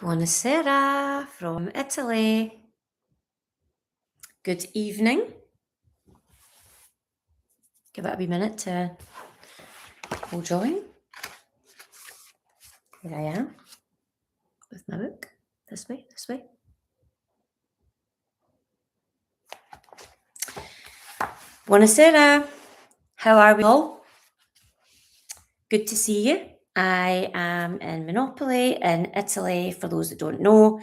Buonasera from Italy. Good evening. Give it a wee minute to all join. Here I am with my book. This way, this way. Buonasera. How are we all? Good to see you. I am in Monopoly in Italy, for those that don't know,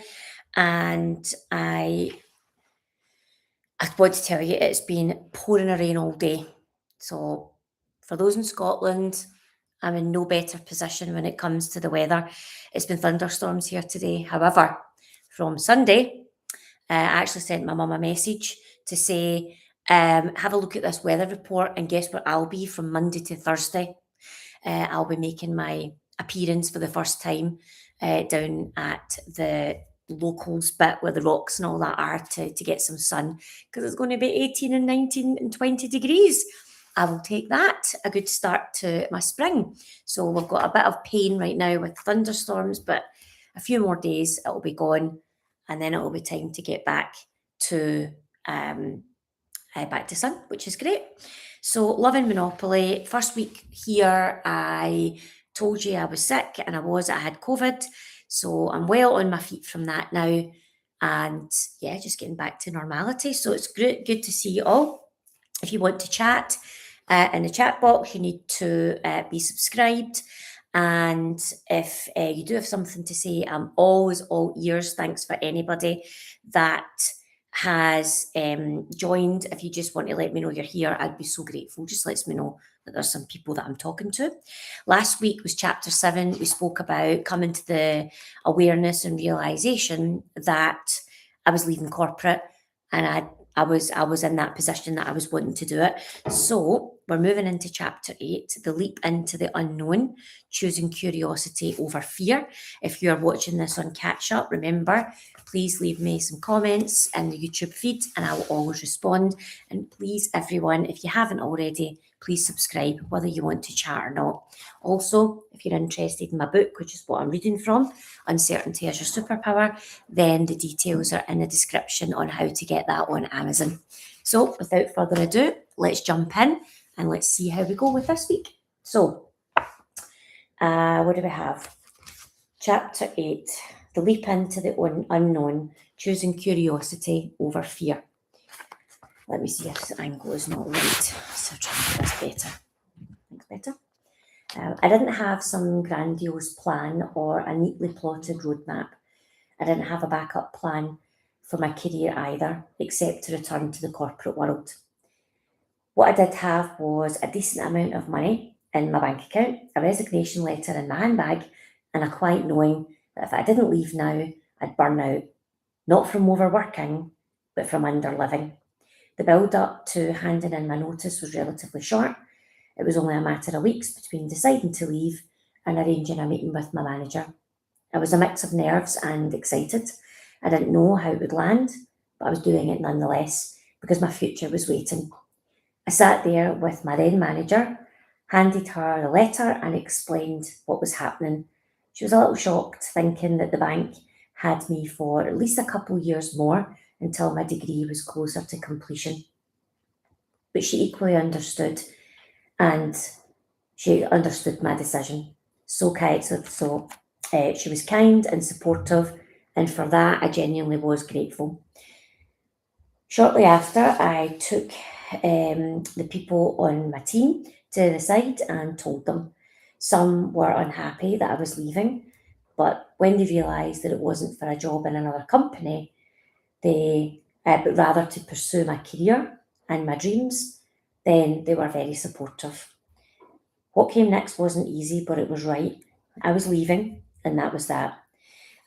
and I want to tell you it's been pouring a rain all day. So for those in Scotland, I'm in no better position when it comes to the weather. It's been thunderstorms here today. However, from Sunday, I actually sent my mum a message to say, have a look at this weather report and guess where I'll be from Monday to Thursday. I'll be making my appearance for the first time down at the locals bit where the rocks and all that are to get some sun because it's going to be 18 and 19 and 20 degrees. I will take that, a good start to my spring. So we've got a bit of pain right now with thunderstorms, but a few more days it'll be gone and then it'll be time to get back to sun, which is great. So loving Monopoly. First week here, I told you I was sick and I had COVID. So I'm well on my feet from that now. And yeah, just getting back to normality. So it's great, good to see you all. If you want to chat in the chat box, you need to be subscribed. And if you do have something to say, I'm always all ears. Thanks for anybody that has joined. If you just want to let me know you're here, I'd be so grateful. Just lets me know that there's some people that I'm talking to. Last week was chapter 7. We spoke about coming to the awareness and realization that I was leaving corporate and I was in that position that I was wanting to do it. So we're moving into chapter 8, the leap into the unknown, choosing curiosity over fear. If you're watching this on catch up, remember, please leave me some comments in the YouTube feed and I will always respond. And please, everyone, if you haven't already, please subscribe, whether you want to chat or not. Also, if you're interested in my book, which is what I'm reading from, Uncertainty is Your Superpower, then the details are in the description on how to get that on Amazon. So without further ado, let's jump in and let's see how we go with this week. So, what do we have? Chapter 8, the leap into the unknown, choosing curiosity over fear. Let me see if the angle is not right. So try to make this better. Thanks, better. I didn't have some grandiose plan or a neatly plotted roadmap. I didn't have a backup plan for my career either, except to return to the corporate world. What I did have was a decent amount of money in my bank account, a resignation letter in my handbag, and a quiet knowing that if I didn't leave now, I'd burn out. Not from overworking, but from underliving. The build-up to handing in my notice was relatively short. It was only a matter of weeks between deciding to leave and arranging a meeting with my manager. I was a mix of nerves and excited. I didn't know how it would land, but I was doing it nonetheless because my future was waiting. I sat there with my then manager, handed her the letter and explained what was happening. She was a little shocked, thinking that the bank had me for at least a couple of years more until my degree was closer to completion. But she equally understood, and she understood my decision. So she was kind and supportive, and for that I genuinely was grateful. Shortly after, I took the people on my team to the side and told them. Some were unhappy that I was leaving, but when they realised that it wasn't for a job in another company, but rather to pursue my career and my dreams, then they were very supportive. What came next wasn't easy, but it was right. I was leaving, and that was that.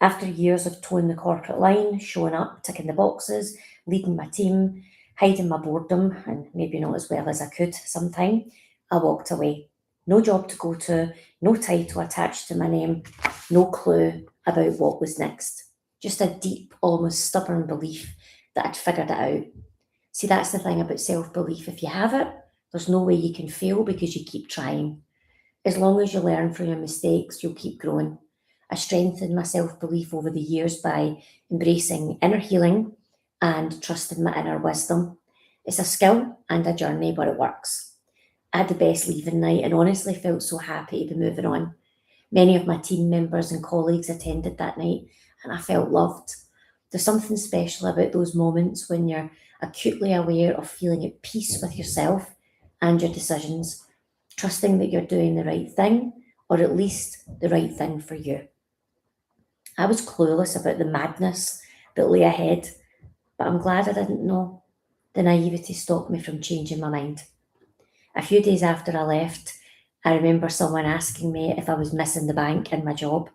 After years of towing the corporate line, showing up, ticking the boxes, leading my team, hiding my boredom, and maybe not as well as I could sometime, I walked away. No job to go to, no title attached to my name, no clue about what was next. Just a deep, almost stubborn belief that I'd figured it out. See, that's the thing about self-belief. If you have it, there's no way you can fail because you keep trying. As long as you learn from your mistakes, you'll keep growing. I strengthened my self-belief over the years by embracing inner healing and trusting my inner wisdom. It's a skill and a journey, but it works. I had the best leaving night and honestly felt so happy to be moving on. Many of my team members and colleagues attended that night, and I felt loved. There's something special about those moments when you're acutely aware of feeling at peace with yourself and your decisions, trusting that you're doing the right thing, or at least the right thing for you. I was clueless about the madness that lay ahead, but I'm glad I didn't know. The naivety stopped me from changing my mind. A few days after I left, I remember someone asking me if I was missing the bank in my job,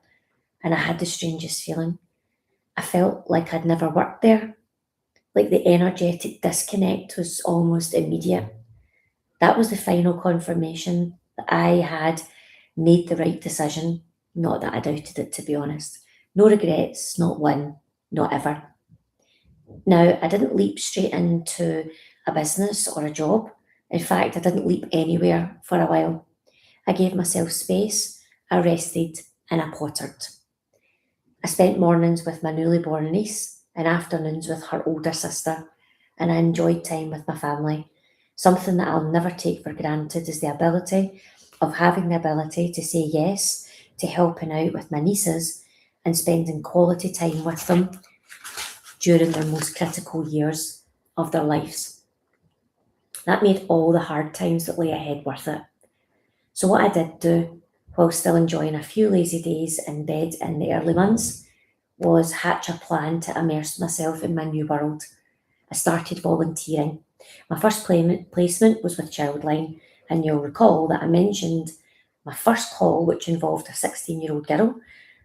and I had the strangest feeling. I felt like I'd never worked there, like the energetic disconnect was almost immediate. That was the final confirmation that I had made the right decision. Not that I doubted it, to be honest. No regrets, not one, not ever. Now, I didn't leap straight into a business or a job. In fact, I didn't leap anywhere for a while. I gave myself space, I rested, and I pottered. I spent mornings with my newly born niece and afternoons with her older sister, and I enjoyed time with my family. Something that I'll never take for granted is the ability of having the ability to say yes to helping out with my nieces and spending quality time with them during their most critical years of their lives. That made all the hard times that lay ahead worth it. So, what I did do, while still enjoying a few lazy days in bed in the early months, was hatch a plan to immerse myself in my new world. I started volunteering. My first placement was with Childline, and you'll recall that I mentioned my first call, which involved a 16-year-old girl.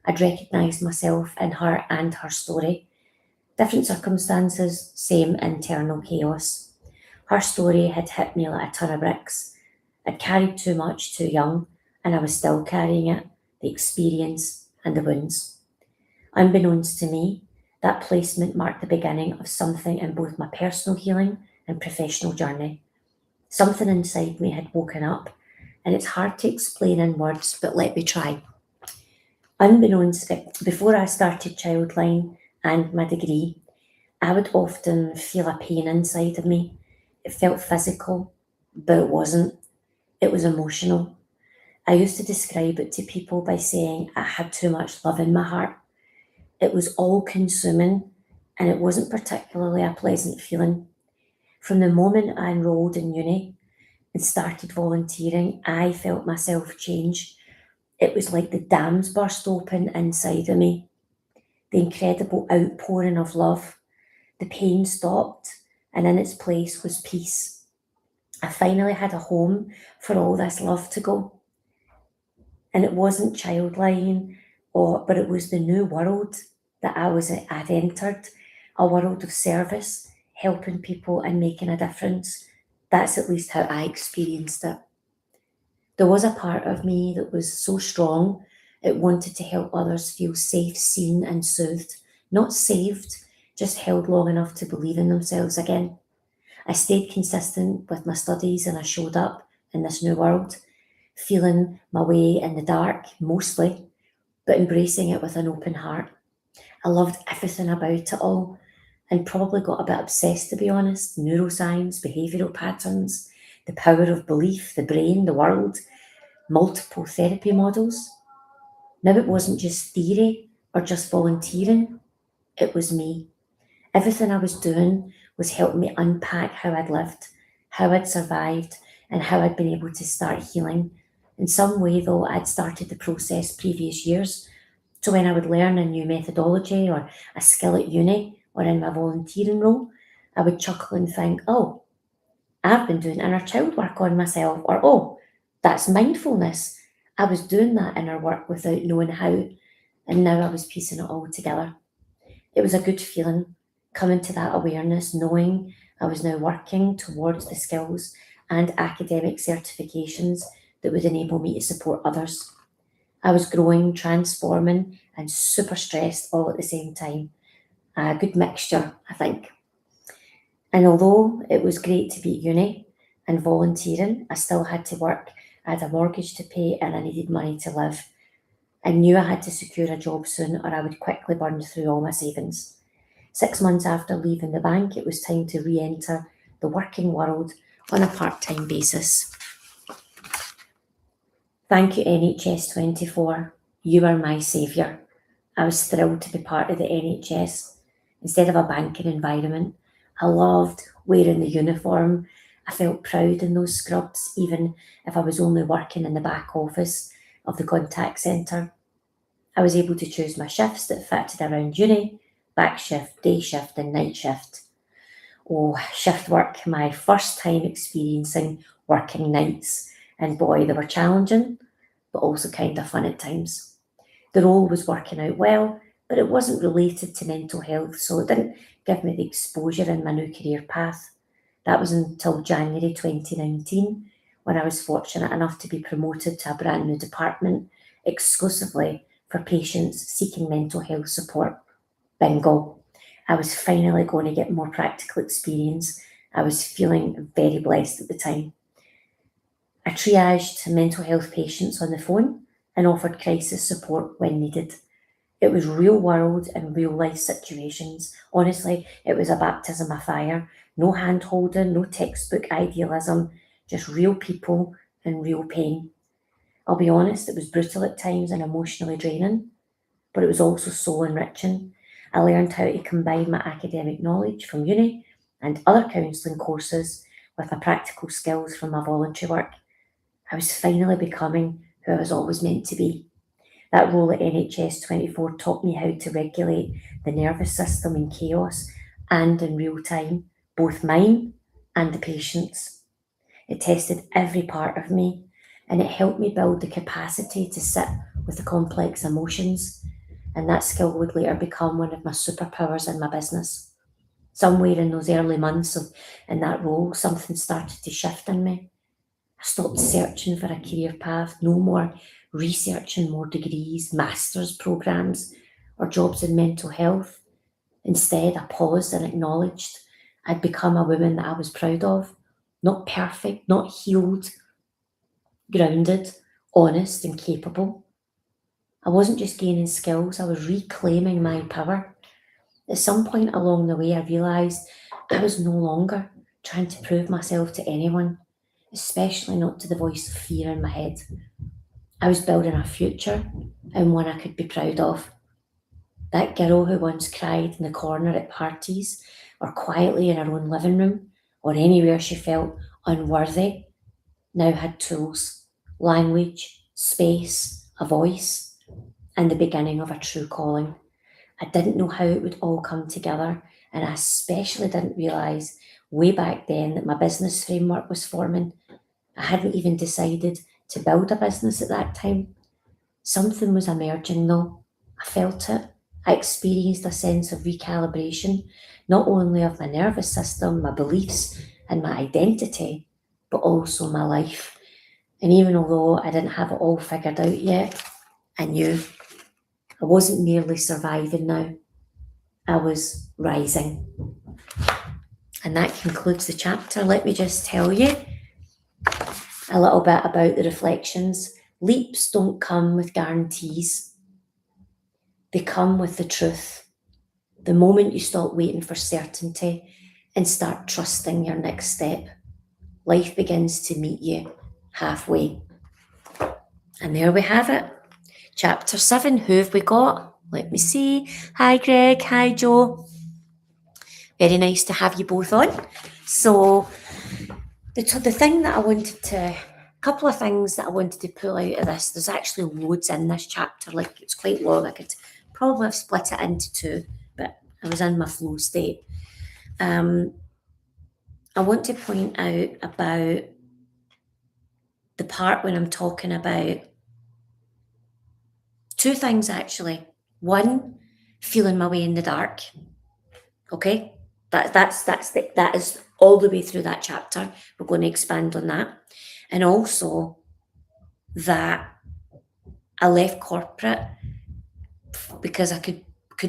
I'd recognised myself in her and her story. Different circumstances, same internal chaos. Her story had hit me like a ton of bricks. I'd carried too much too young, and I was still carrying it, the experience and the wounds. Unbeknownst to me, that placement marked the beginning of something in both my personal healing and professional journey. Something inside me had woken up, and it's hard to explain in words, but let me try. Before I started Childline and my degree, I would often feel a pain inside of me. It felt physical, but it wasn't. It was emotional. I used to describe it to people by saying I had too much love in my heart. It was all consuming, and it wasn't particularly a pleasant feeling. From the moment I enrolled in uni and started volunteering, I felt myself change. It was like the dams burst open inside of me, the incredible outpouring of love. The pain stopped, and in its place was peace. I finally had a home for all this love to go. And it wasn't Childline, but it was the new world that I'd entered, a world of service, helping people and making a difference. That's at least how I experienced it. There was a part of me that was so strong, it wanted to help others feel safe, seen, and soothed, not saved, just held long enough to believe in themselves again. I stayed consistent with my studies and I showed up in this new world, feeling my way in the dark mostly, but embracing it with an open heart. I loved everything about it all and probably got a bit obsessed, to be honest. Neuroscience, behavioural patterns, the power of belief, the brain, the world, multiple therapy models. Now it wasn't just theory or just volunteering, it was me. Everything I was doing was helping me unpack how I'd lived, how I'd survived, and how I'd been able to start healing. In some way, though, I'd started the process previous years. So when I would learn a new methodology or a skill at uni or in my volunteering role, I would chuckle and think, oh, I've been doing inner child work on myself, or oh, that's mindfulness. I was doing that inner work without knowing how, and now I was piecing it all together. It was a good feeling coming to that awareness, knowing I was now working towards the skills and academic certifications that would enable me to support others. I was growing, transforming, and super stressed all at the same time. A good mixture, I think. And although it was great to be at uni and volunteering, I still had to work. I had a mortgage to pay and I needed money to live. I knew I had to secure a job soon or I would quickly burn through all my savings. 6 months after leaving the bank, it was time to re-enter the working world on a part-time basis. Thank you, NHS 24. You are my saviour. I was thrilled to be part of the NHS instead of a banking environment. I loved wearing the uniform. I felt proud in those scrubs, even if I was only working in the back office of the contact centre. I was able to choose my shifts that fitted around uni, back shift, day shift, and night shift. Oh, shift work, my first time experiencing working nights. And boy, they were challenging, but also kind of fun at times. The role was working out well, but it wasn't related to mental health, so it didn't give me the exposure in my new career path. That was until January 2019, when I was fortunate enough to be promoted to a brand new department exclusively for patients seeking mental health support. Bingo. I was finally going to get more practical experience. I was feeling very blessed at the time. I triaged mental health patients on the phone and offered crisis support when needed. It was real world and real life situations. Honestly, it was a baptism of fire. No hand holding, no textbook idealism, just real people and real pain. I'll be honest, it was brutal at times and emotionally draining, but it was also soul enriching. I learned how to combine my academic knowledge from uni and other counselling courses with my practical skills from my voluntary work. I was finally becoming who I was always meant to be. That role at NHS 24 taught me how to regulate the nervous system in chaos and in real time, both mine and the patient's. It tested every part of me, and it helped me build the capacity to sit with the complex emotions, and that skill would later become one of my superpowers in my business. Somewhere in those early months in that role, something started to shift in me. I stopped searching for a career path, no more researching more degrees, master's programs, or jobs in mental health. Instead, I paused and acknowledged I'd become a woman that I was proud of, not perfect, not healed, grounded, honest, and capable. I wasn't just gaining skills, I was reclaiming my power. At some point along the way, I realised I was no longer trying to prove myself to anyone, especially not to the voice of fear in my head. I was building a future and one I could be proud of. That girl who once cried in the corner at parties or quietly in her own living room or anywhere she felt unworthy now had tools, language, space, a voice, and the beginning of a true calling. I didn't know how it would all come together, and I especially didn't realise way back then that my business framework was forming. I hadn't even decided to build a business at that time. Something was emerging though. I felt it. I experienced a sense of recalibration, not only of my nervous system, my beliefs, and my identity, but also my life. And even although I didn't have it all figured out yet, I knew I wasn't merely surviving now, I was rising. And that concludes the chapter. Let me just tell you a little bit about the reflections. Leaps don't come with guarantees, they come with the truth. The moment you stop waiting for certainty and start trusting your next step, life begins to meet you halfway. And there we have it. Chapter 7. Who have we got? Let me see. Hi, Greg. Hi, Joe. Very nice to have you both on. So, the thing that I wanted to, a couple of things that I wanted to pull out of this, there's actually loads in this chapter, like it's quite long. I could probably have split it into two, but I was in my flow state. I want to point out about the part when I'm talking about two things actually. One, feeling my way in the dark. Okay, that is all the way through that chapter. We're going to expand on that, and also that I left corporate because I could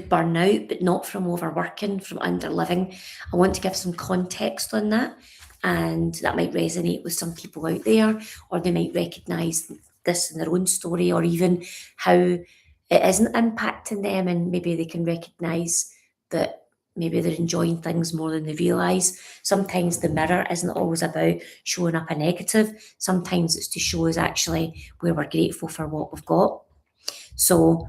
burn out, but not from overworking, from underliving. I want to give some context on that, and that might resonate with some people out there, or they might recognise this in their own story, or even how it isn't impacting them, and maybe they can recognise that maybe they're enjoying things more than they realise. Sometimes the mirror isn't always about showing up a negative. Sometimes it's to show us actually where we're grateful for what we've got. So,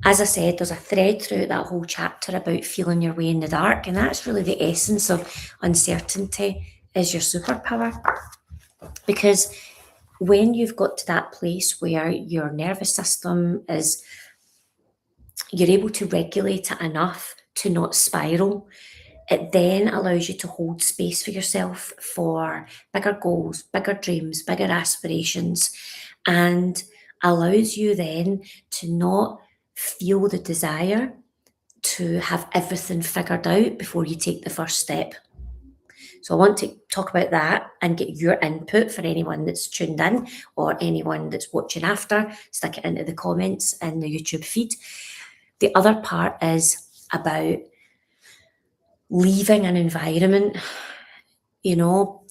as I said, there's a thread throughout that whole chapter about feeling your way in the dark, and that's really the essence of uncertainty is your superpower. Because when you've got to that place where your nervous system is, you're able to regulate it enough to not spiral, it then allows you to hold space for yourself for bigger goals, bigger dreams, bigger aspirations, and allows you then to not feel the desire to have everything figured out before you take the first step. So I want to talk about that and get your input for anyone that's tuned in or anyone that's watching after. Stick it into the comments in the YouTube feed. The other part is about leaving an environment, you know,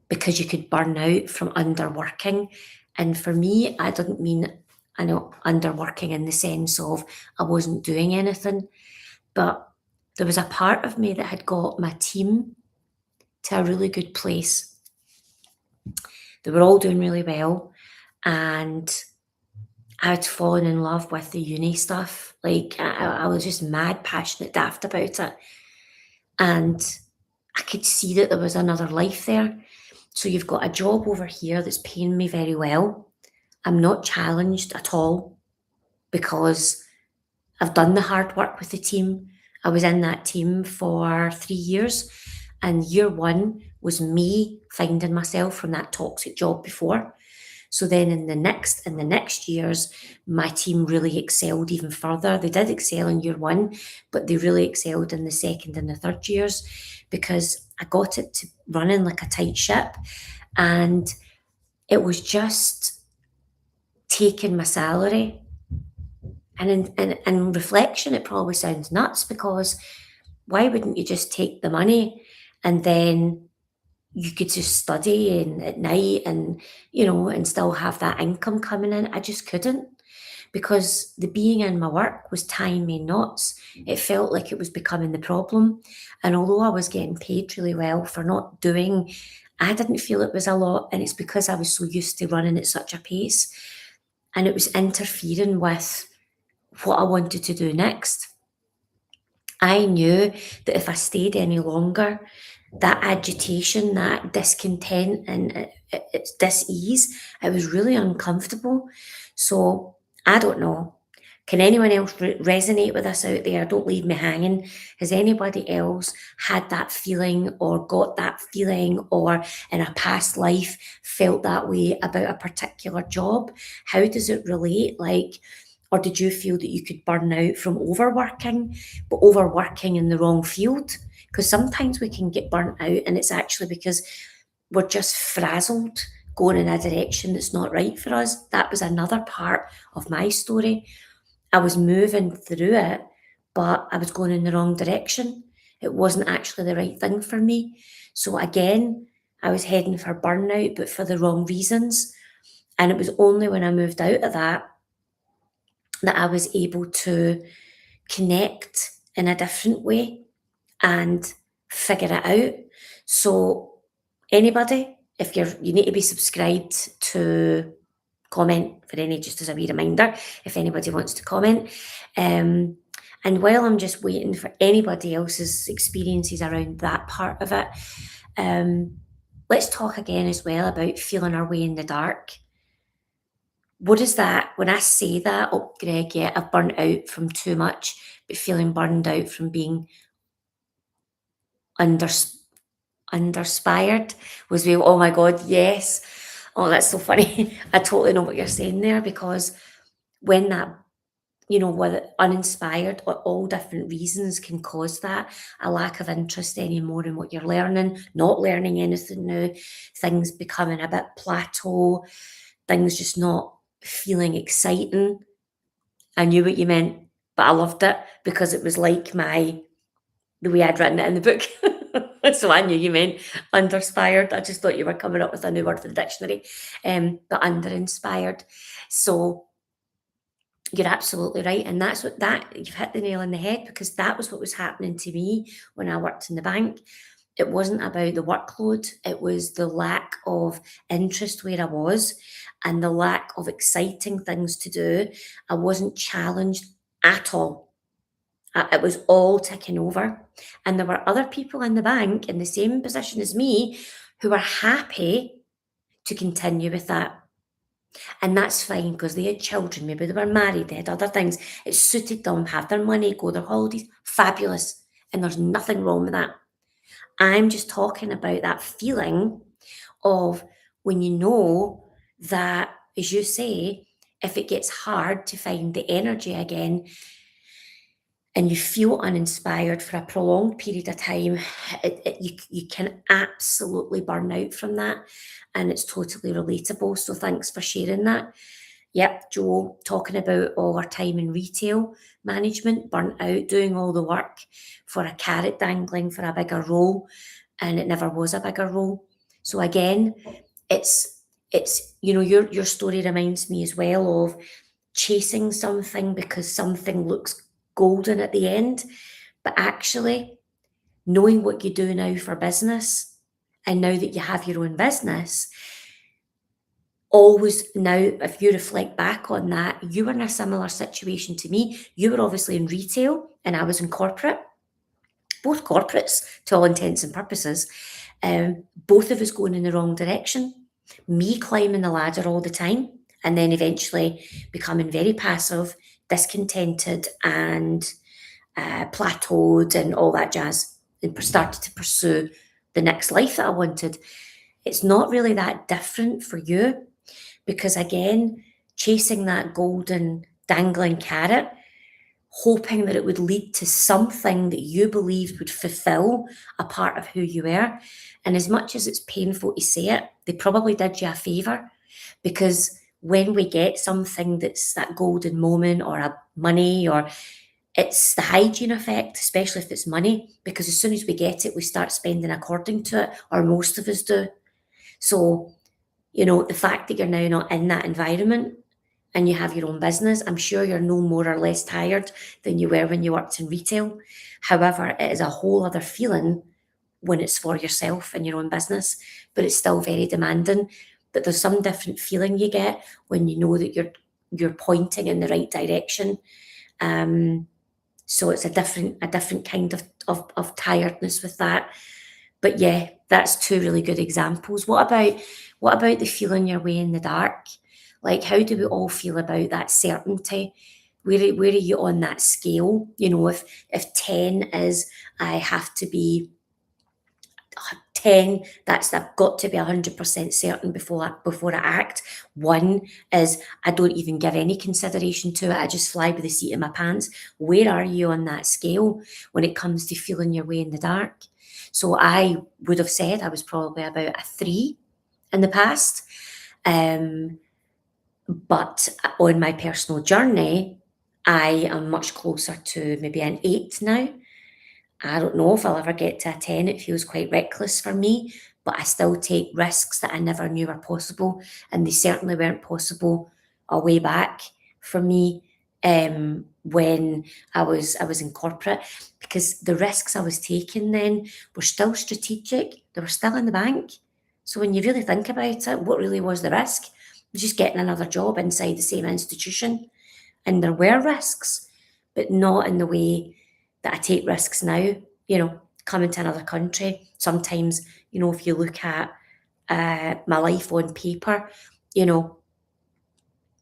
because you could burn out from underworking. And for me, I didn't mean, I know, underworking in the sense of I wasn't doing anything, but there was a part of me that had got my team to a really good place. They were all doing really well, and I'd fallen in love with the uni stuff. Like I was just mad, passionate, daft about it. And I could see that there was another life there. So you've got a job over here that's paying me very well. I'm not challenged at all because I've done the hard work with the team. I was in that team for 3 years, and year one was me finding myself from that toxic job before. So then in the next years, my team really excelled even further. They did excel in year one, but they really excelled in the second and the third years because I got it to running like a tight ship. And it was just taking my salary. And in reflection, it probably sounds nuts because why wouldn't you just take the money and then you could just study and at night and and still have that income coming in? I just couldn't, because the being in my work was tying me knots. It felt like it was becoming the problem. And although I was getting paid really well for not doing, I didn't feel it was a lot. And it's because I was so used to running at such a pace. And it was interfering with what I wanted to do next. I knew that if I stayed any longer, that agitation, that discontent, and it's dis-ease, it was really uncomfortable. So I don't know. Can anyone else resonate with us out there? Don't leave me hanging. Has anybody else had that feeling or got that feeling or in a past life felt that way about a particular job? How does it relate? Like, or did you feel that you could burn out from overworking, but overworking in the wrong field? Because sometimes we can get burnt out and it's actually because we're just frazzled going in a direction that's not right for us. That was another part of my story. I was moving through it, but I was going in the wrong direction. It wasn't actually the right thing for me. So again, I was heading for burnout, but for the wrong reasons. And it was only when I moved out of that that I was able to connect in a different way and figure it out. So anybody, if you need to be subscribed to comment for any, just as a wee reminder, if anybody wants to comment. And while I'm just waiting for anybody else's experiences around that part of it, let's talk again as well about feeling our way in the dark. What is that? When I say that, oh, Greg, yeah, I've burnt out from too much, but feeling burned out from being under underspired was real. Oh my God, yes. Oh, that's so funny. I totally know what you're saying there, because when that, whether uninspired or all different reasons can cause that, a lack of interest anymore in what you're learning, not learning anything new, things becoming a bit plateau, things just not feeling exciting. I knew what you meant, but I loved it because it was like the way I'd written it in the book. So I knew you meant underspired. I just thought you were coming up with a new word for the dictionary, but under-inspired. So you're absolutely right, and that's what that you've hit the nail on the head because that was what was happening to me when I worked in the bank. It wasn't about the workload, it was the lack of interest where I was and the lack of exciting things to do. I wasn't challenged at all. It was all ticking over. And there were other people in the bank in the same position as me who were happy to continue with that. And that's fine because they had children, maybe they were married, they had other things. It suited them, have their money, go their holidays. Fabulous. And there's nothing wrong with that. I'm just talking about that feeling of when you know that, as you say, if it gets hard to find the energy again and you feel uninspired for a prolonged period of time, you can absolutely burn out from that. And it's totally relatable. So thanks for sharing that. Yep, Joe, talking about all our time in retail management, burnt out, doing all the work for a carrot dangling for a bigger role, and it never was a bigger role. So again, it's your story reminds me as well of chasing something because something looks golden at the end, but actually knowing what you do now for business, and now that you have your own business, always now, if you reflect back on that, you were in a similar situation to me. You were obviously in retail and I was in corporate, both corporates to all intents and purposes. Both of us going in the wrong direction. Me climbing the ladder all the time and then eventually becoming very passive, discontented, and plateaued and all that jazz, and started to pursue the next life that I wanted. It's not really that different for you because, again, chasing that golden dangling carrot, hoping that it would lead to something that you believed would fulfill a part of who you were. And as much as it's painful to say it, they probably did you a favour because when we get something that's that golden moment or a money or it's the hygiene effect, especially if it's money, because as soon as we get it, we start spending according to it, or most of us do. So, the fact that you're now not in that environment and you have your own business, I'm sure you're no more or less tired than you were when you worked in retail. However, it is a whole other feeling when it's for yourself and your own business, but it's still very demanding. But there's some different feeling you get when you know that you're pointing in the right direction. So it's a different kind of tiredness with that. But yeah, that's two really good examples. What about the feeling your way in the dark? Like how do we all feel about that certainty? Where are you on that scale? If 10 is I have to be 10, that's I've got to be 100% certain before I act. 1 is I don't even give any consideration to it. I just fly by the seat of my pants. Where are you on that scale when it comes to feeling your way in the dark? So I would have said I was probably about a 3 in the past. But on my personal journey, I am much closer to maybe an 8 now. I don't know if I'll ever get to a 10. It feels quite reckless for me, but I still take risks that I never knew were possible. And they certainly weren't possible a way back for me when I was in corporate because the risks I was taking then were still strategic. They were still in the bank. So when you really think about it, what really was the risk? It was just getting another job inside the same institution. And there were risks, but not in the way that I take risks now, coming to another country. Sometimes, if you look at my life on paper, you know,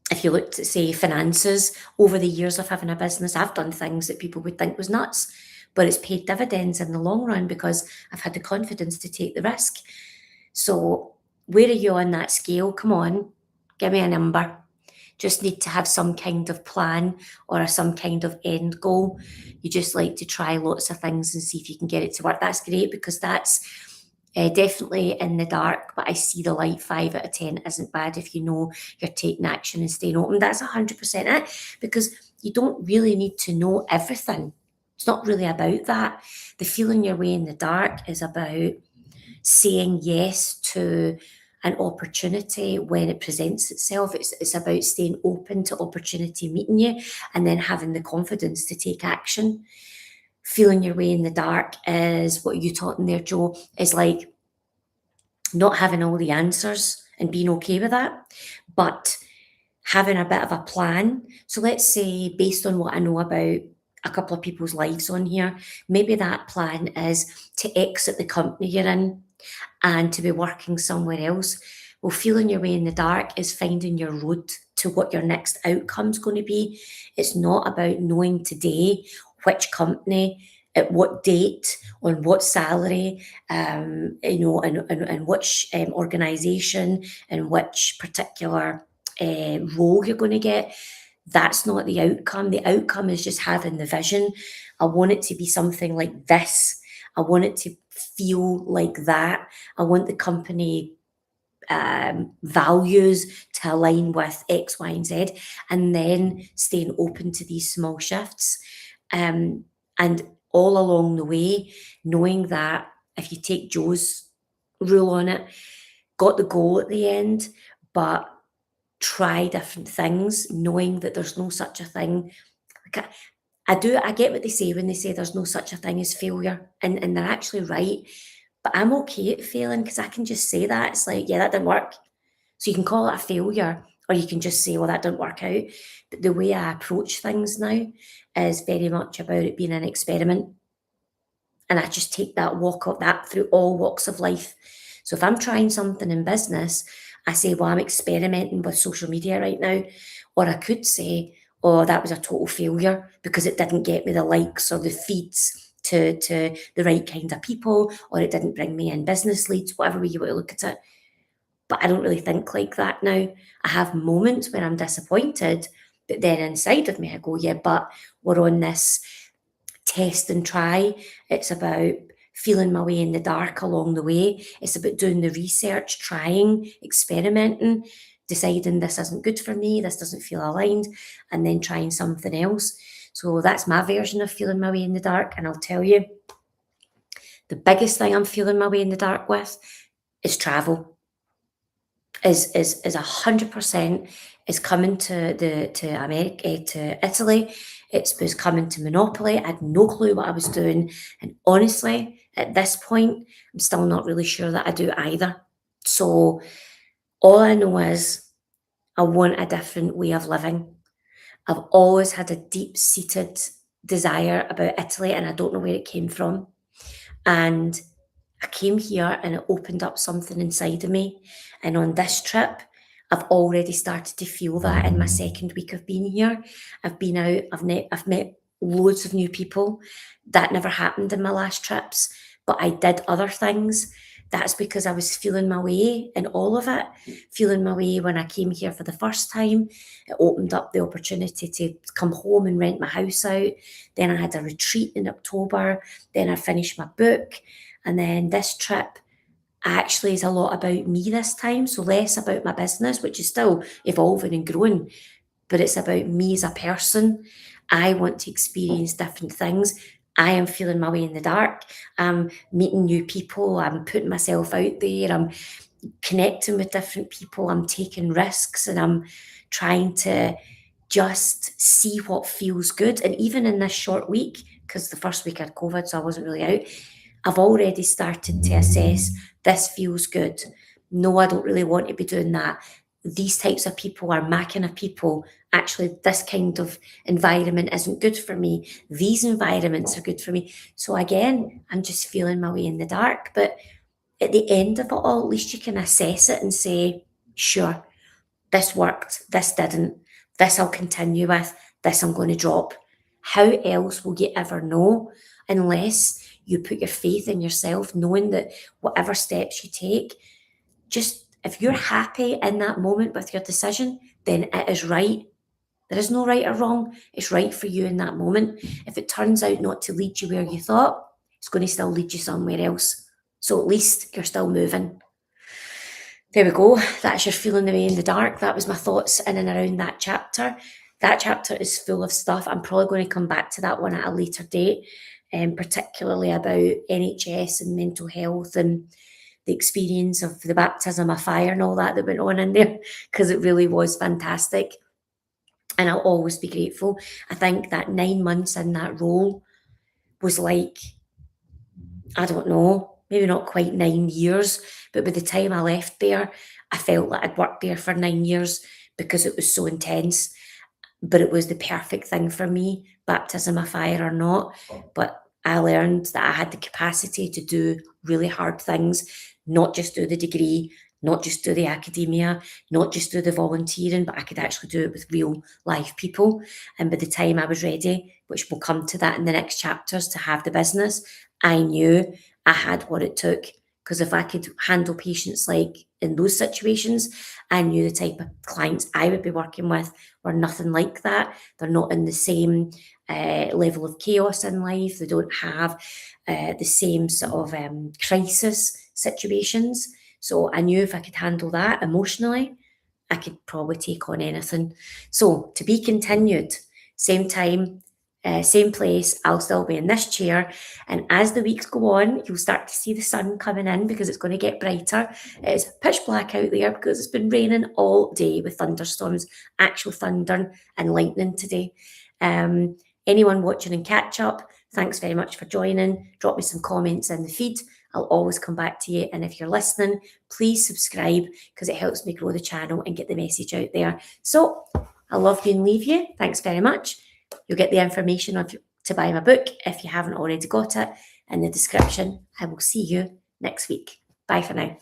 if you looked at, say, finances over the years of having a business, I've done things that people would think was nuts, but it's paid dividends in the long run because I've had the confidence to take the risk. So, where are you on that scale? Come on, give me a number. Just need to have some kind of plan or some kind of end goal. You just like to try lots of things and see if you can get it to work. That's great because that's definitely in the dark, but I see the light. 5 out of 10 isn't bad if you know you're taking action and staying open. That's 100% it because you don't really need to know everything. It's not really about that. The feeling your way in the dark is about saying yes to an opportunity when it presents itself. It's about staying open to opportunity meeting you and then having the confidence to take action. Feeling your way in the dark is what you taught in there, Joe, is like not having all the answers and being okay with that, but having a bit of a plan. So let's say, based on what I know about a couple of people's lives on here, maybe that plan is to exit the company you're in and to be working somewhere else. Well, feeling your way in the dark is finding your road to what your next outcome's going to be. It's not about knowing today which company, at what date, on what salary, and which organisation, and which particular role you're going to get. That's not the outcome. The outcome is just having the vision. I want it to be something like this. I want it to feel like that. I want the company values to align with X, Y, and Z, and then staying open to these small shifts. And all along the way, knowing that if you take Joe's rule on it, got the goal at the end, but try different things, knowing that there's no such a thing. Like I get what they say when they say there's no such a thing as failure, and they're actually right. But I'm okay at failing because I can just say that. It's like, yeah, that didn't work. So you can call it a failure, or you can just say, well, that didn't work out. But the way I approach things now is very much about it being an experiment. And I just take that walk of that through all walks of life. So if I'm trying something in business, I say, well, I'm experimenting with social media right now. Or I could say, oh, that was a total failure because it didn't get me the likes or the feeds to the right kind of people, or it didn't bring me in business leads, whatever way you want to look at it. But I don't really think like that now. I have moments where I'm disappointed, but then inside of me, I go, yeah, but we're on this test and try. It's about feeling my way in the dark along the way. It's about doing the research, trying, experimenting, deciding this isn't good for me, this doesn't feel aligned, and then trying something else. So that's my version of feeling my way in the dark. And I'll tell you, the biggest thing I'm feeling my way in the dark with is travel. Is 100% is coming to America, to Italy. It was coming to Monopoly. I had no clue what I was doing, and honestly, at this point, I'm still not really sure that I do either. So all I know is I want a different way of living. I've always had a deep-seated desire about Italy, and I don't know where it came from. And I came here and it opened up something inside of me. And on this trip, I've already started to feel that in my second week of being here. I've been out, I've met loads of new people. That never happened in my last trips, but I did other things. That's because I was feeling my way in all of it, feeling my way when I came here for the first time. It opened up the opportunity to come home and rent my house out. Then I had a retreat in October. Then I finished my book. And then this trip actually is a lot about me this time. So less about my business, which is still evolving and growing, but it's about me as a person. I want to experience different things. I am feeling my way in the dark. I'm meeting new people. I'm putting myself out there. I'm connecting with different people. I'm taking risks and I'm trying to just see what feels good. And even in this short week, because the first week I had COVID, so I wasn't really out, I've already started to assess this feels good. No, I don't really want to be doing that. These types of people are my kind of people. Actually, this kind of environment isn't good for me. These environments are good for me. So again, I'm just feeling my way in the dark. But at the end of it all, at least you can assess it and say, sure, this worked, this didn't, this I'll continue with, this I'm going to drop. How else will you ever know unless you put your faith in yourself, knowing that whatever steps you take, just if you're happy in that moment with your decision, then it is right. There is no right or wrong. It's right for you in that moment. If it turns out not to lead you where you thought, it's going to still lead you somewhere else. So at least you're still moving. There we go. That's your feeling the way in the dark. That was my thoughts in and around that chapter. that chapter is full of stuff. I'm probably going to come back to that one at a later date, particularly about NHS and mental health and the experience of the baptism of fire and all that that went on in there, because it really was fantastic. And I'll always be grateful. I think that 9 months in that role was like, I don't know, maybe not quite 9 years, but by the time I left there, I felt like I'd worked there for 9 years because it was so intense. But it was the perfect thing for me, baptism of fire or not. But I learned that I had the capacity to do really hard things, not just do the degree, not just do the academia, not just do the volunteering, but I could actually do it with real life people. And by the time I was ready, which we'll come to that in the next chapters, to have the business, I knew I had what it took. Because if I could handle patients like in those situations, I knew the type of clients I would be working with were nothing like that. They're not in the same level of chaos in life. They don't have the same sort of crisis situations. So I knew if I could handle that emotionally, I could probably take on anything. So to be continued, same time, same place, I'll still be in this chair. And as the weeks go on, you'll start to see the sun coming in because it's going to get brighter. It's pitch black out there because it's been raining all day with thunderstorms, actual thunder and lightning today. Anyone watching and catch up, thanks very much for joining. Drop me some comments in the feed. I'll always come back to you. And if you're listening, please subscribe because it helps me grow the channel and get the message out there. So I love you and leave you. Thanks very much. You'll get the information to buy my book if you haven't already got it in the description. I will see you next week. Bye for now.